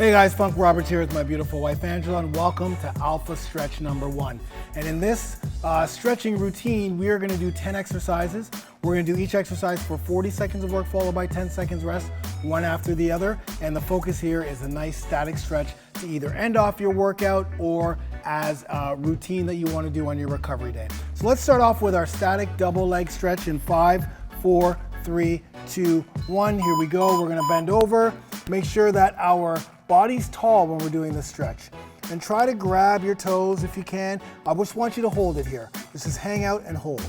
Hey guys, Funk Roberts here with my beautiful wife Angela, and welcome to Alpha Stretch number 1. And in this stretching routine, we are going to do 10 exercises. We're going to do each exercise for 40 seconds of work followed by 10 seconds rest, one after the other. And the focus here is a nice static stretch to either end off your workout or as a routine that you want to do on your recovery day. So let's start off with our static double leg stretch in 5, 4, 3, 2, 1. Here we go. We're going to bend over. Make sure that our body's tall when we're doing this stretch. And try to grab your toes if you can. I just want you to hold it here. This is hang out and hold.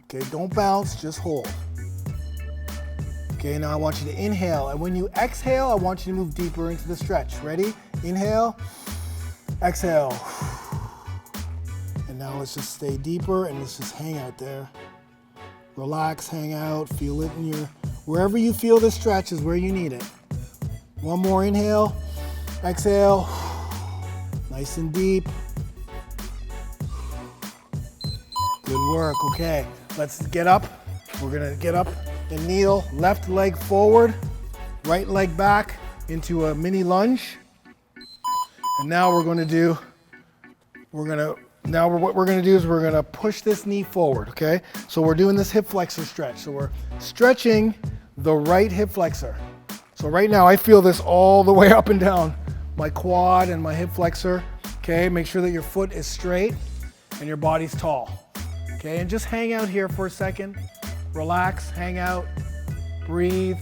Okay, don't bounce, just hold. Okay, now I want you to inhale. And when you exhale, I want you to move deeper into the stretch. Ready? Inhale, exhale. And now let's just stay deeper and let's just hang out there. Relax, hang out, feel it in your, wherever you feel the stretch is where you need it. One more inhale, exhale, nice and deep. Good work, okay. Let's get up. We're gonna get up and kneel, left leg forward, right leg back into a mini lunge. And now what we're gonna do is we're gonna push this knee forward, okay? So we're doing this hip flexor stretch. So we're stretching the right hip flexor. So right now I feel this all the way up and down my quad and my hip flexor, okay? Make sure that your foot is straight and your body's tall, okay? And just hang out here for a second. Relax, hang out, breathe,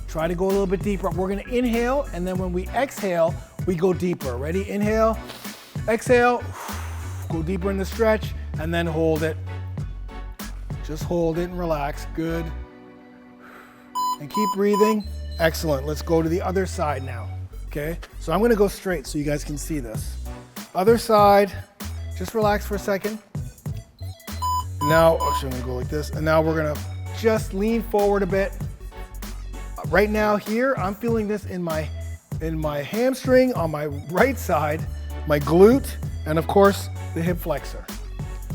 try to go a little bit deeper. We're gonna inhale, and then when we exhale, we go deeper. Ready? Inhale, exhale, go deeper in the stretch, and then hold it. Just hold it and relax, good. And keep breathing. Excellent. Let's go to the other side now, okay? So I'm gonna go straight so you guys can see this. Other side, just relax for a second. Now, I'm gonna go like this, and now we're gonna just lean forward a bit. Right now here, I'm feeling this in my hamstring on my right side, my glute, and of course, the hip flexor.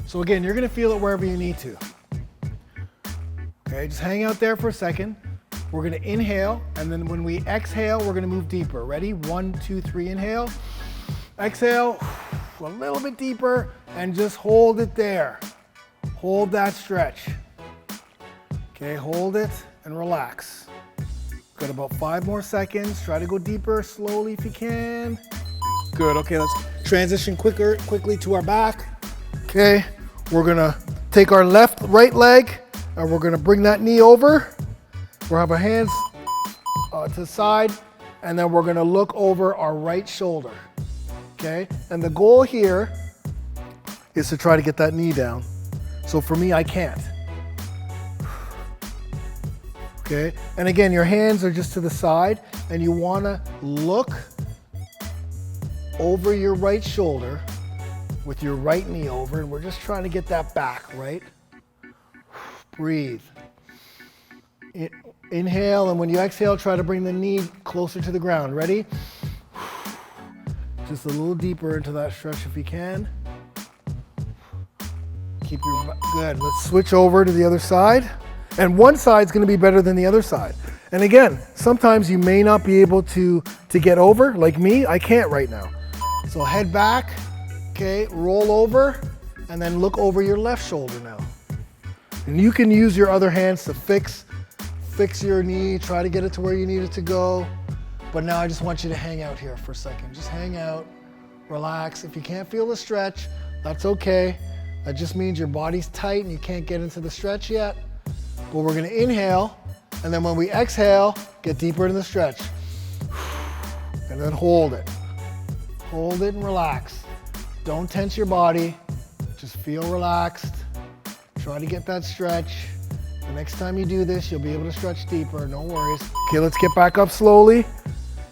So again, you're gonna feel it wherever you need to. Okay, just hang out there for a second. We're gonna inhale, and then when we exhale, we're gonna move deeper. Ready? 1, 2, 3, inhale. Exhale, a little bit deeper, and just hold it there. Hold that stretch. Okay, hold it and relax. Got about 5 more seconds. Try to go deeper slowly if you can. Good, okay, let's transition quickly to our back. Okay, we're gonna take our right leg, and we're gonna bring that knee over. We'll have our hands to the side, and then we're gonna look over our right shoulder, okay? And the goal here is to try to get that knee down. So for me, I can't. Okay, and again, your hands are just to the side, and you wanna look over your right shoulder with your right knee over, and we're just trying to get that back, right? Breathe. Inhale, and when you exhale, try to bring the knee closer to the ground. Ready? Just a little deeper into that stretch if you can. Keep your, good. Let's switch over to the other side. And one side's gonna be better than the other side. And again, sometimes you may not be able to get over, like me, I can't right now. So head back, okay, roll over, and then look over your left shoulder now. And you can use your other hands to fix your knee, try to get it to where you need it to go. But now I just want you to hang out here for a second. Just hang out, relax. If you can't feel the stretch, that's okay. That just means your body's tight and you can't get into the stretch yet. But we're gonna inhale, and then when we exhale, get deeper into the stretch. And then hold it. Hold it and relax. Don't tense your body, just feel relaxed. Try to get that stretch. The next time you do this, you'll be able to stretch deeper, no worries. Okay, let's get back up slowly,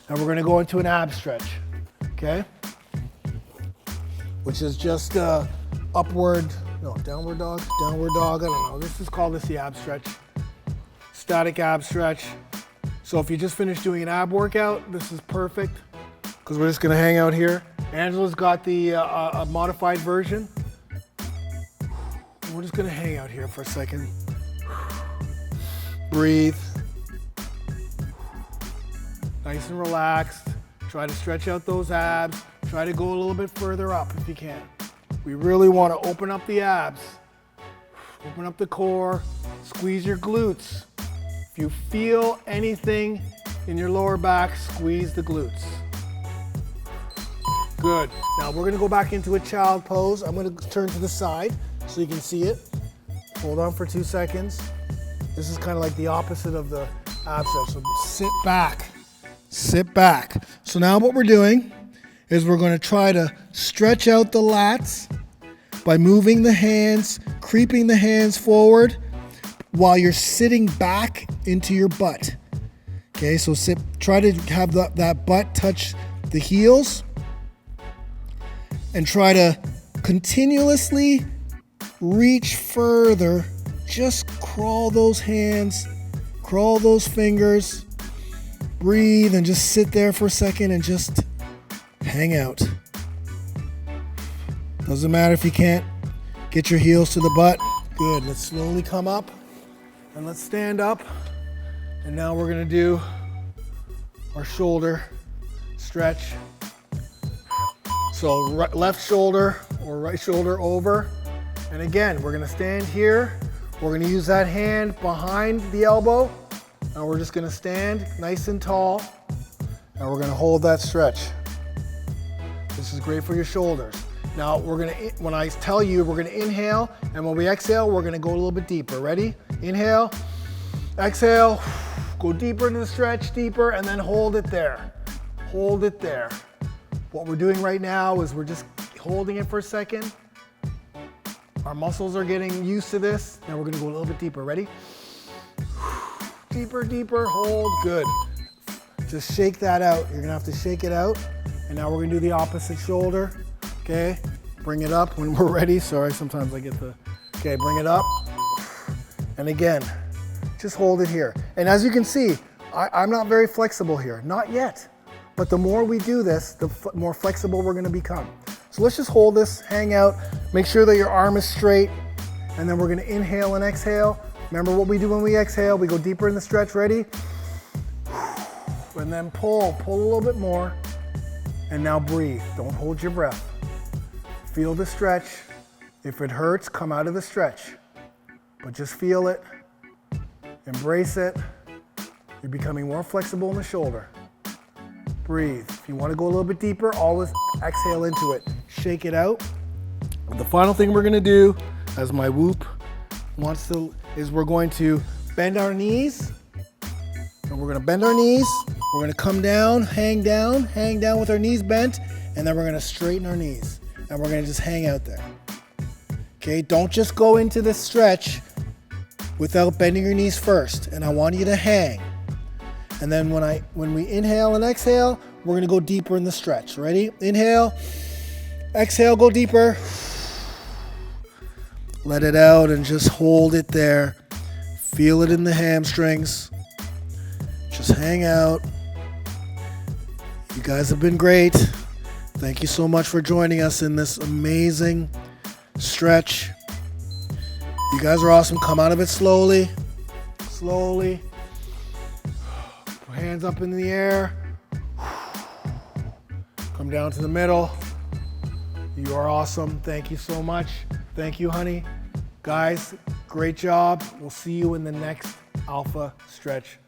and we're gonna go into an ab stretch, okay? Which is just downward dog, I don't know. This is called the ab stretch. Static ab stretch. So if you just finished doing an ab workout, this is perfect, because we're just gonna hang out here. Angela's got the a modified version. We're just gonna hang out here for a second. Breathe. Nice and relaxed. Try to stretch out those abs. Try to go a little bit further up if you can. We really want to open up the abs. Open up the core. Squeeze your glutes. If you feel anything in your lower back, squeeze the glutes. Good. Now we're going to go back into a child pose. I'm going to turn to the side so you can see it. Hold on for 2 seconds. This is kind of like the opposite of the ab stretch. So sit back. Sit back. So now what we're doing is we're going to try to stretch out the lats by moving the hands, creeping the hands forward while you're sitting back into your butt. Okay, so try to have that butt touch the heels and try to continuously reach further. Just crawl those hands, crawl those fingers. Breathe and just sit there for a second and just hang out. Doesn't matter if you can't get your heels to the butt. Good, let's slowly come up and let's stand up. And now we're gonna do our shoulder stretch. So left shoulder or right shoulder over. And again, we're gonna stand here. We're gonna use that hand behind the elbow. And we're just gonna stand nice and tall, and we're gonna hold that stretch. This is great for your shoulders. Now when I tell you, we're gonna inhale, and when we exhale, we're gonna go a little bit deeper. Ready? Inhale, exhale, go deeper into the stretch, deeper, and then hold it there. Hold it there. What we're doing right now is we're just holding it for a second. Our muscles are getting used to this. Now we're gonna go a little bit deeper. Ready? Deeper, deeper, hold, good. Just shake that out. You're gonna have to shake it out. And now we're gonna do the opposite shoulder, okay? Bring it up when we're ready. Sorry, sometimes I get okay, bring it up. And again, just hold it here. And as you can see, I'm not very flexible here, not yet. But the more we do this, the more flexible we're gonna become. So let's just hold this, hang out, make sure that your arm is straight, and then we're gonna inhale and exhale. Remember what we do when we exhale, we go deeper in the stretch, ready? And then pull a little bit more. And now breathe, don't hold your breath. Feel the stretch. If it hurts, come out of the stretch. But just feel it, embrace it. You're becoming more flexible in the shoulder. Breathe. If you want to go a little bit deeper, always exhale into it. Shake it out. The final thing we're gonna do, as my whoop wants to, is we're going to bend our knees. And we're gonna bend our knees. We're gonna come down with our knees bent, and then we're gonna straighten our knees. And we're gonna just hang out there. Okay, don't just go into this stretch without bending your knees first. And I want you to hang. And then when we inhale and exhale, we're gonna go deeper in the stretch. Ready? Inhale, exhale, go deeper. Let it out and just hold it there. Feel it in the hamstrings. Just hang out. You guys have been great. Thank you so much for joining us in this amazing stretch. You guys are awesome. Come out of it slowly. Slowly. Hands up in the air. Come down to the middle. You are awesome. Thank you so much. Thank you, honey. Guys, great job. We'll see you in the next Alpha Stretch